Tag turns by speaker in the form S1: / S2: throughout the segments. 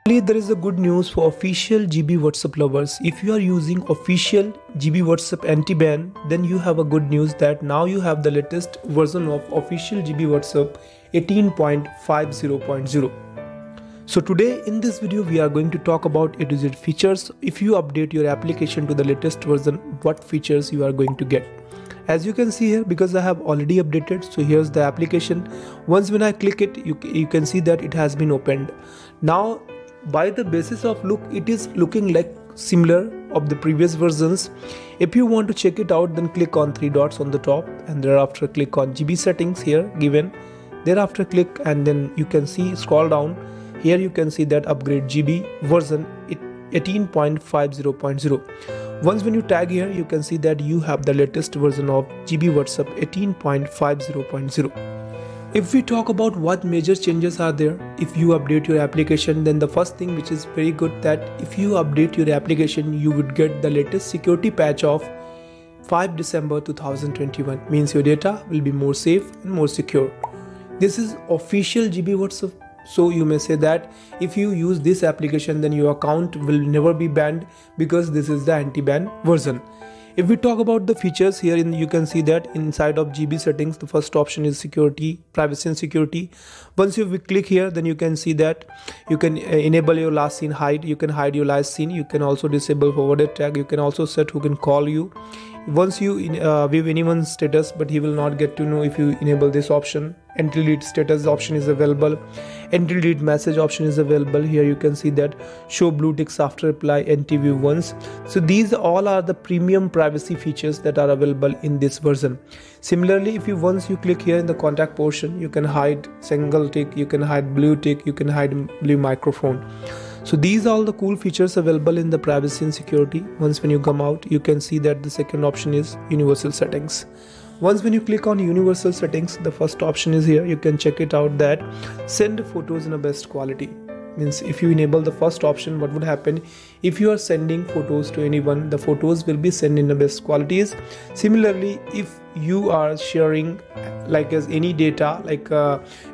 S1: There is a good news for official GB WhatsApp lovers. If you are using official GB WhatsApp anti-ban, then you have a good news that now you have the latest version of official GB WhatsApp 18.50.0. So today in this video we are going to talk about A to Z features. If you update your application to the latest version, what features you are going to get. As you can see here, because I have already updated, so here's the application. Once when I click it, you can see that it has been opened. Now by the basis of look, it is looking like similar of the previous versions. If you want to check it out, then click on three dots on the top and thereafter click on GB settings here given. Thereafter click and then you can see, scroll down. Here you can see that upgrade GB version 18.50.0. Once when you tag here, you can see that you have the latest version of GB WhatsApp 18.50.0. If we talk about what major changes are there, if you update your application, then the first thing which is very good, that if you update your application, you would get the latest security patch of 5 December 2021. Means your data will be more safe and more secure. This is official GB WhatsApp. So you may say that if you use this application, then your account will never be banned because this is the anti-ban version. If we talk about the features here, you can see that inside of GB settings, the first option is security, privacy and security. Once you click here, then you can see that you can enable your last seen hide. You can hide your last seen. You can also disable forwarded tag. You can also set who can call you. Once you view anyone's status, but he will not get to know if you enable this option. Anti-delete status option is available. Anti-delete message option is available. Here you can see that show blue ticks after reply, anti-view once. So these all are the premium privacy features that are available in this version. Similarly, if you once you click here in the contact portion, you can hide single tick, you can hide blue tick, you can hide blue microphone. So these are all the cool features available in the privacy and security. Once when you come out, you can see that the second option is universal settings. Once when you click on universal settings, the first option is here. You can check it out that send photos in a best quality. Means if you enable the first option, what would happen if you are sending photos to anyone, the photos will be sent in the best qualities. Similarly, if you are sharing like as any data, like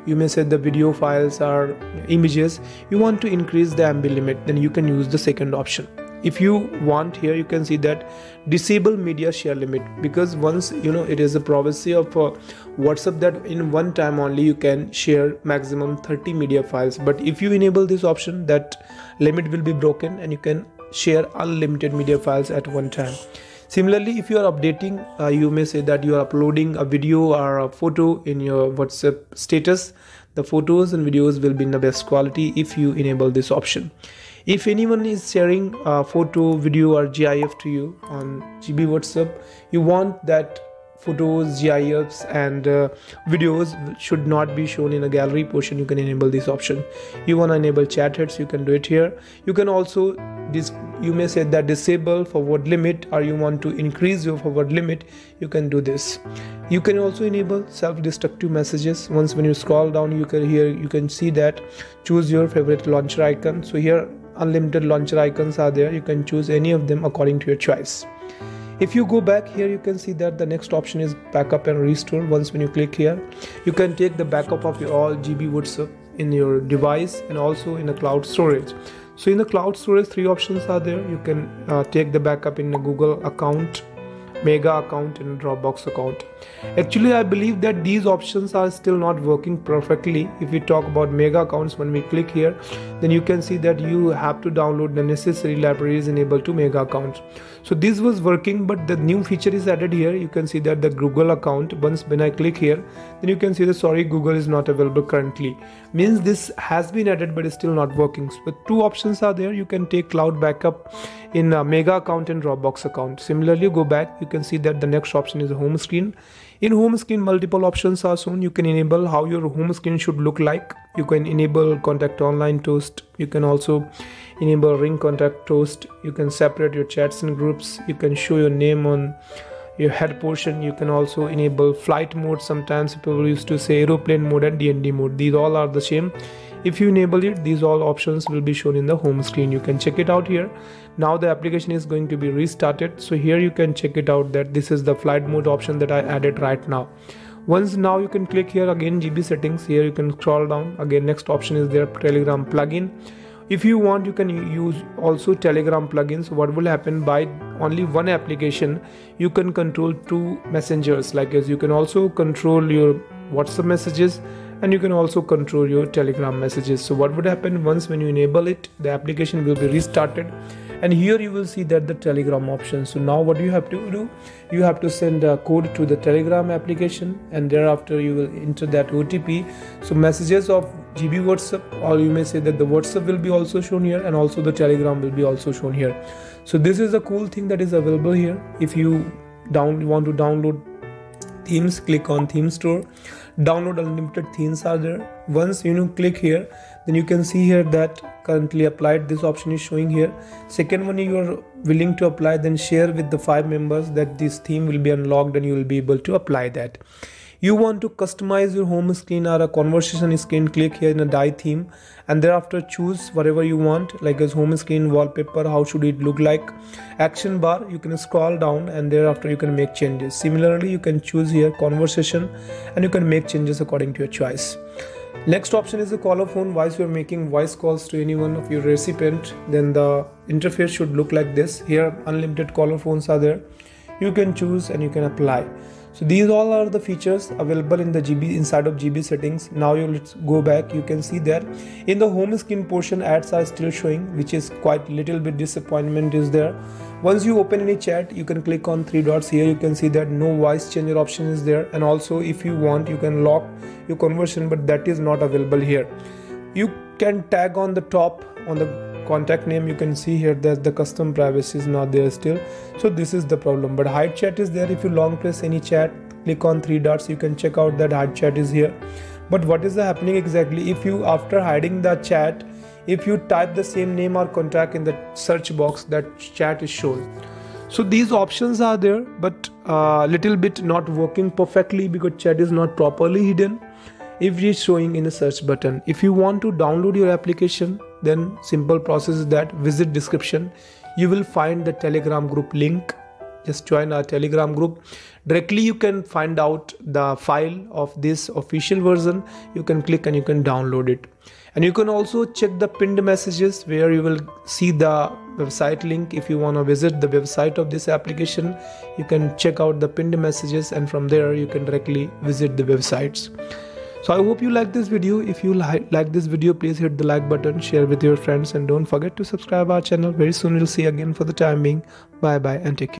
S1: you may say the video files or images, you want to increase the MB limit, then you can use the second option. If you want, here you can see that disable media share limit, because once it is a privacy of WhatsApp that in one time only you can share maximum 30 media files, but if you enable this option, that limit will be broken and you can share unlimited media files at one time. Similarly, if you are updating, you may say that you are uploading a video or a photo in your WhatsApp status, the photos and videos will be in the best quality if you enable this option. If anyone is sharing a photo, video or GIF to you on GB WhatsApp, you want that photos, GIFs and videos should not be shown in a gallery portion, you can enable this option. You want to enable chat heads, you can do it here. You can also, you may say that disable forward limit, or you want to increase your forward limit, you can do this. You can also enable self-destructive messages. Once when you scroll down, you can see that choose your favorite launcher icon. So here unlimited launcher icons are there. You can choose any of them according to your choice. If you go back here, you can see that the next option is backup and restore. Once when you click here, you can take the backup of your all GB WhatsApp in your device and also in a cloud storage. So in the cloud storage, three options are there. You can take the backup in a Google account, Mega account and Dropbox account. Actually, I believe that these options are still not working perfectly. If we talk about Mega accounts, when we click here, then you can see that you have to download the necessary libraries enabled to Mega accounts. So this was working, but the new feature is added here. You can see that the Google account, once when I click here, then you can see that sorry, Google is not available currently. Means this has been added but is still not working. So two options are there. You can take cloud backup in a Mega account and Dropbox account. Similarly, go back, you can see that the next option is a home screen. In home screen, multiple options are shown. You can enable how your home screen should look like. You can enable contact online toast. You can also enable ring contact toast. You can separate your chats in groups. You can show your name on your head portion. You can also enable flight mode. Sometimes people used to say aeroplane mode and DND mode. These all are the same. If you enable it, these all options will be shown in the home screen. You can check it out here. Now the application is going to be restarted. So here you can check it out that this is the flight mode option that I added right now. Once now you can click here again GB settings. Here you can scroll down again. Next option is there, Telegram plugin. If you want, you can use also Telegram plugins. What will happen, by only one application you can control two messengers, like as you can also control your WhatsApp messages and you can also control your Telegram messages. So what would happen, once when you enable it, the application will be restarted, and here you will see that the Telegram option. So now what you have to do, you have to send a code to the Telegram application, and thereafter you will enter that OTP. So messages of GB WhatsApp, or you may say that the WhatsApp will be also shown here, and also the Telegram will be also shown here. So this is a cool thing that is available here. If you want to download themes, click on theme store. Download unlimited themes are there. Once you click here, then you can see here that currently applied, this option is showing here. Second one, you are willing to apply, then share with the 5 members that this theme will be unlocked and you will be able to apply that. You want to customize your home screen or a conversation screen, click here in a die theme, and thereafter choose whatever you want, like as home screen, wallpaper, how should it look like. Action bar, you can scroll down and thereafter you can make changes. Similarly, you can choose here conversation and you can make changes according to your choice. Next option is the caller phone. Once you are making voice calls to any one of your recipient, then the interface should look like this. Here unlimited caller phones are there. You can choose and you can apply. So these all are the features available in the GB, inside of GB settings. Now let's go back. You can see that in the home screen portion, ads are still showing, which is quite little bit disappointment is there. Once you open any chat, you can click on 3 dots here. You can see that no voice changer option is there, and also if you want, you can lock your conversation, but that is not available here. You can tag on the top on the contact name. You can see here that the custom privacy is not there still, so this is the problem. But hide chat is there. If you long press any chat, click on 3 dots, you can check out that hide chat is here. But what is happening exactly, if you, after hiding the chat, if you type the same name or contact in the search box, that chat is shown. So these options are there, but little bit not working perfectly because chat is not properly hidden if it is showing in a search button. If you want to download your application, then simple process is that visit description. You will find the Telegram group link. Just join our Telegram group. Directly you can find out the file of this official version. You can click and you can download it. And you can also check the pinned messages where you will see the website link. If you want to visit the website of this application, you can check out the pinned messages, and from there you can directly visit the websites. So I hope you like this video. If you like this video, please hit the like button, share with your friends, and don't forget to subscribe our channel. Very soon we'll see you again. For the time being, bye bye and take care.